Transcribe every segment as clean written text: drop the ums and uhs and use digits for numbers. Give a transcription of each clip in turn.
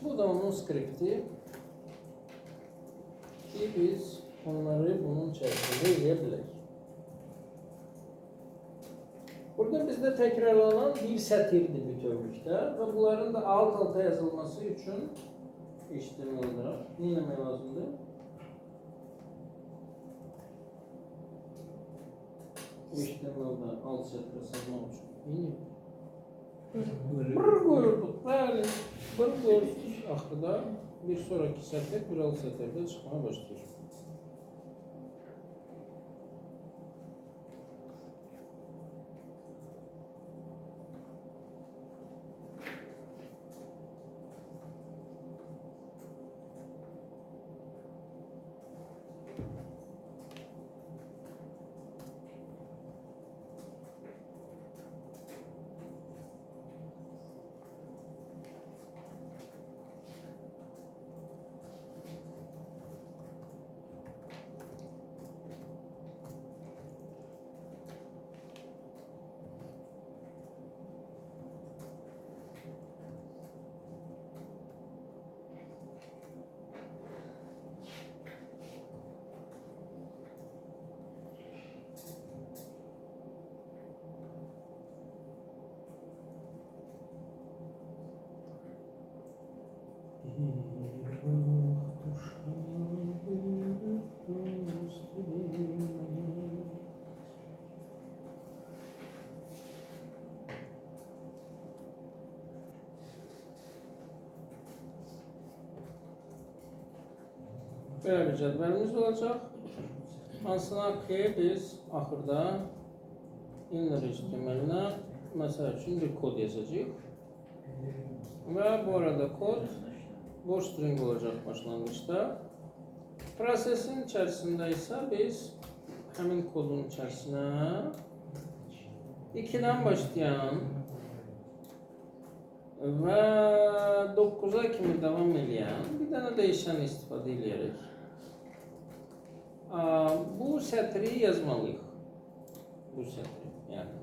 Bu da onun skripti ki biz onları bunun içerisinde eləyə Burada bizde tekrarlanan bir sətirdir bütövlükdə və bunların da alt-alta yazılması üçün HTML-də nə etmək lazımdır? HTML-də alt sətri sızmaq üçün. Bir qoyurduq, bəli. Bir qoyurduq, axırda bir sonraki sətir, bir alt sətirdə çıxmaya başlayır. Böyle bir cədvəlimiz olacaq. Hansına ki biz axırda inner HTML-nə məsəl üçün bir kod yazacağıq. Və bu arada kod boş string olacaq başlanğıçda. Prosesin içərisində isə biz həmin kodun içərisinə 2-dən başlayan və 9-a kimi davam edən bir dənə dəyişən istifadə edərək bu sətri yazmalıyıq. Bu sətri, yəni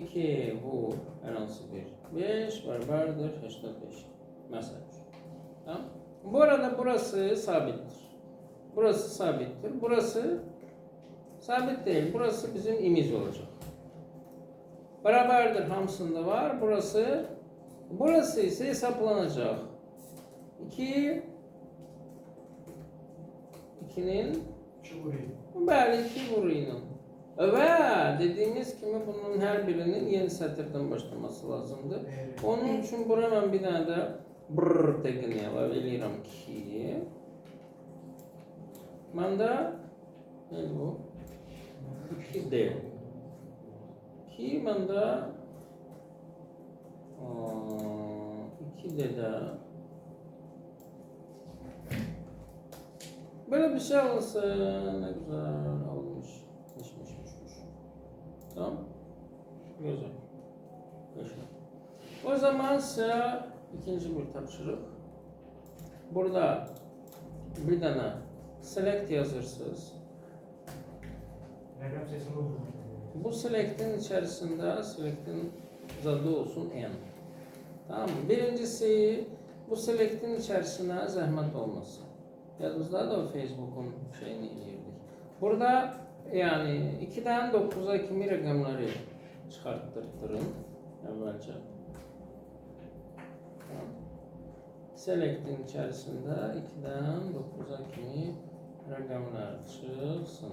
2 vur hər hansı bir 5 bərabərdir 85 məsəl. Tamam? Bu arada burası sabittir. Burası sabittir. Burası sabit değil. Burası bizim imiz olacak. Beraberdir hamsında var. Burası ise hesaplanacak. 2'nin bəli 2 vuruyla. Ve dediğimiz gibi bunun her birinin yeni sətirdən başlaması lazımdır. Onun için buraya ben bir tane de brrr təqini əlavə eləyirəm ki məndə nə bu? 2D ki məndə 2D'də böyle bir şey olsa ne güzel olmuş. Tamam. Güzel. Güzel. O zaman size ikinci bir tapşırık. Burada bir tane select yazırsınız. Bu select'in içerisinde select'in zadı olsun n. Tamam mı? Birincisi bu select'in içerisine zahmet olmasın. Yadınızda da o Facebook'un şeyini girdik. Burada yani 2'den 9'a kimi rakamları çıkarttırın evvelce. Tamam. Select'in içerisinde 2'den 9'a kimi rakamlar çıksın.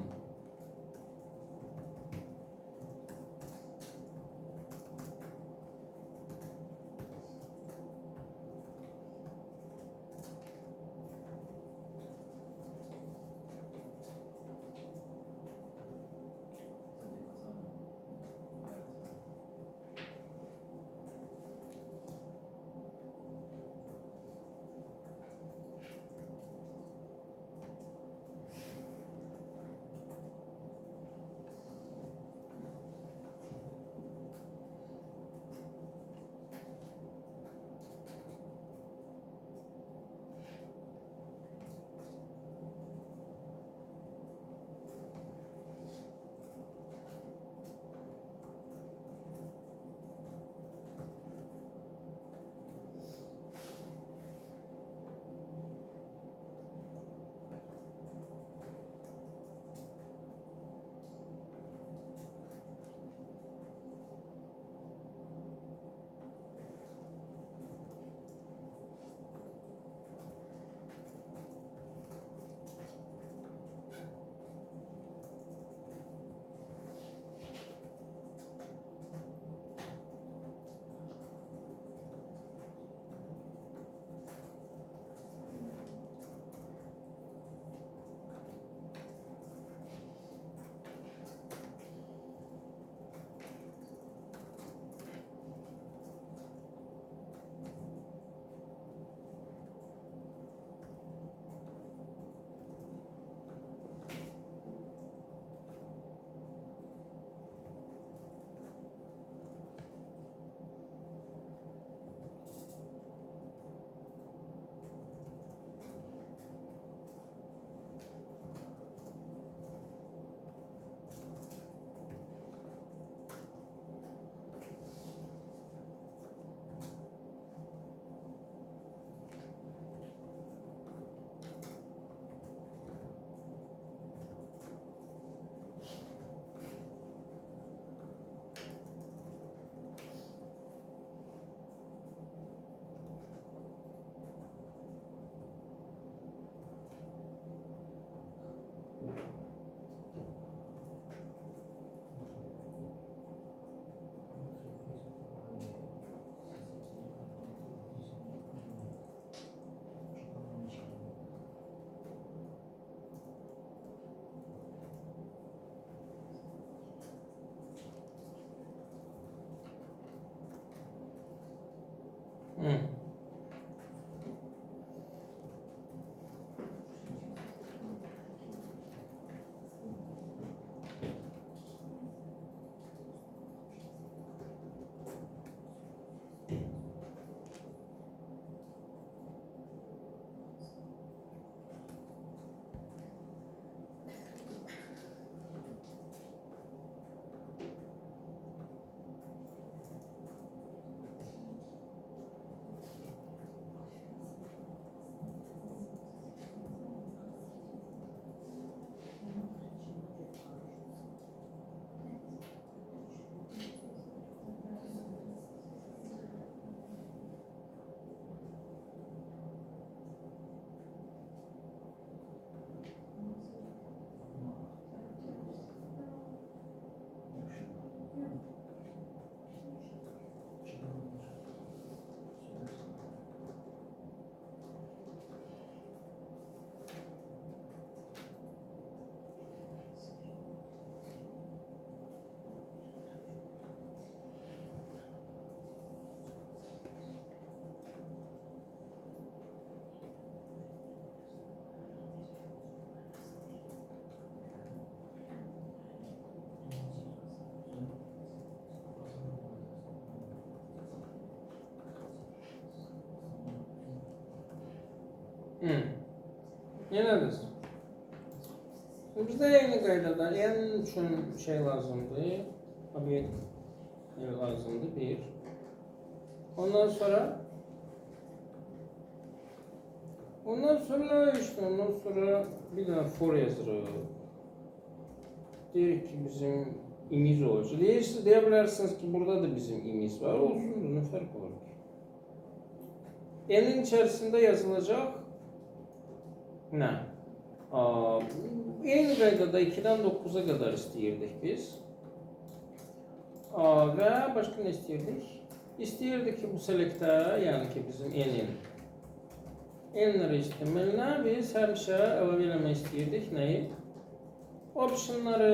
Hı. Hı. Yenedir. Bizde yeni qaydada en üçün şey lazımdır. Obyekt lazımdır bir. Ondan sonra ondan sonra bir tane for yazırıq. Deyirik ki bizim imiz olacak. Diyebilirsiniz ki burada da bizim imiz var. Olsun, ne fark olur ki? N'in içerisinde yazılacak ne? Eyni qaydada 2-dən 9-a qədər istəyirdik biz. Və başqa nə istəyirdik? İstəyirdik ki, bu selektə, yəni ki, bizim N HTML-nə biz həmişə əlavə eləmək istəyirdik nəyi? Optionları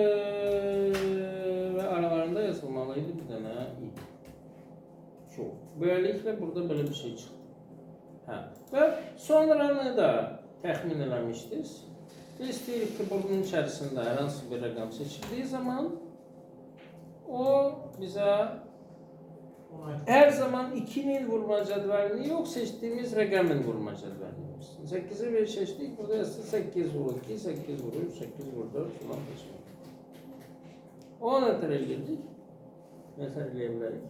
və aralarında yazılmalıydı bir dənə id. Böyləliklə burada belə bir şey çıxdı. Və sonranı da təxmin eləmişdiniz. Biz istəyirik ki, bunun içərisində hər hansı bir rəqəm seçildiyi zaman o bizə hər zaman 2'nin vurma cədvəlini yox, seçdiyimiz rəqəmin vurma cədvəlini versin. 8'i bir seçdik, burada yazsın 8 vurur 2, 8 vurur 3, 8 vurur 4 falan seçmek. O nətər eləyirdik? Nətər eləyə bilərik?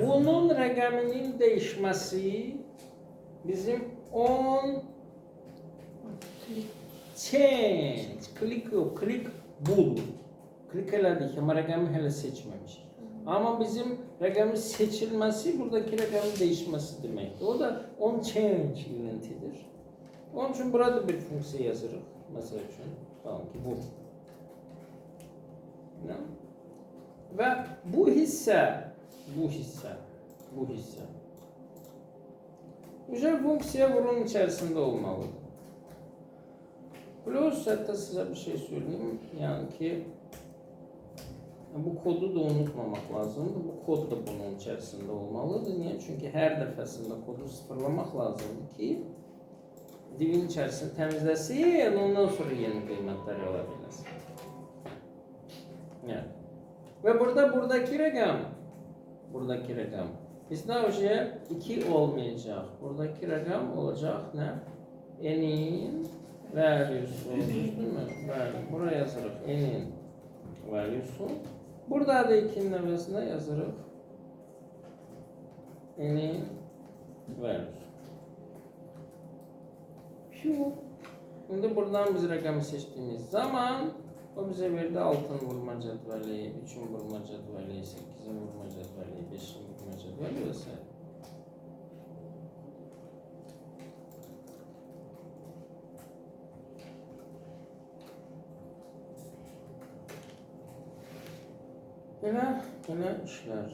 Bunun rəqəminin değişməsi bizim 10 change, click bul. Click elədik ama rəqəmi hələ seçməmişik. Ama bizim rəqəmin seçilməsi buradaki rəqəmin değişməsi deməkdir. O da on change eventidir. Onun için burada bir funksiya yazırıq. Mesela üçün, tamam ki bu. Və bu hissə güzel funksiya bunun içerisinde olmalıdır. Plus hatta size bir şey söyleyeyim. Yani ki bu kodu da unutmamak lazımdır. Bu kod da bunun içerisinde olmalıdır. Niye? Çünkü her defasında kodu sıfırlamak lazımdır ki divin içerisini təmizləsin, ondan sonra yeni qiymətlər əlavə eləsin. Evet. Ve buradaki rəqəm bizdə oje 2 olmayacaq. Buradaki rəqəm olacaq nə? N'in value'su, değil mi? Buraya yazırıq N'in value'su. Burada da 2'nin əvəzinə yazırıq N'in value'su. Şimdi buradan biz rəqəmi seçtiğimiz zaman o bize verdi 6'ın vurma cədvəli, 3'ün vurma cədvəli, 8'in vurma cədvəli, 5'in vurma cədvəli vs. Belə işlər.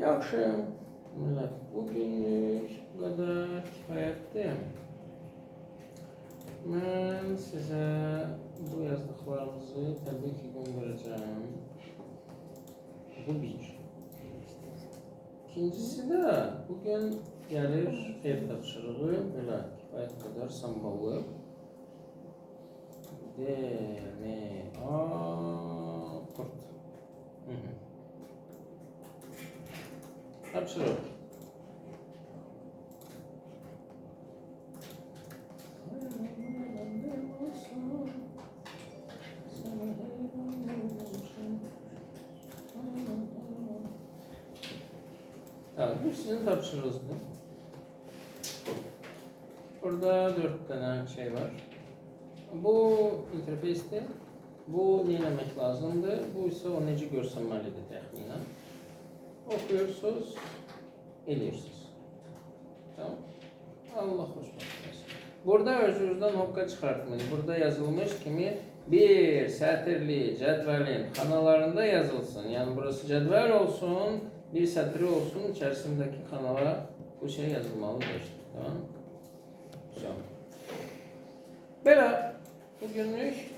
Yaxşı, millət, bugünlük bu qədər kifayətdir. Mən sizə bu yazdıqlarınızı təbii ki göndərəcəm. Bu bir. İkincisi də bugün gəlir ev tapşırığı, belə kifayət qədər samballı. Port. Tapşırıq. Bu sizin tapşırığınızdır. Burada 4 tane şey var. Bu interfeysdir. Bu ne demek lazımdır? Bu ise o necə görsənməlidir təxminən. Oxuyursunuz, edirsiniz. Tamam. Allah xoşbəxt olsun. Burada özünüzdən hokka çıxartmayın. Burada yazılmış kimi bir sətirli cədvəlin xanalarında yazılsın. Yani burası cədvəl olsun, bir sətri olsun, içərisindəki xanala bu şey yazılmalıdır. Tamam. Belə, bugünlük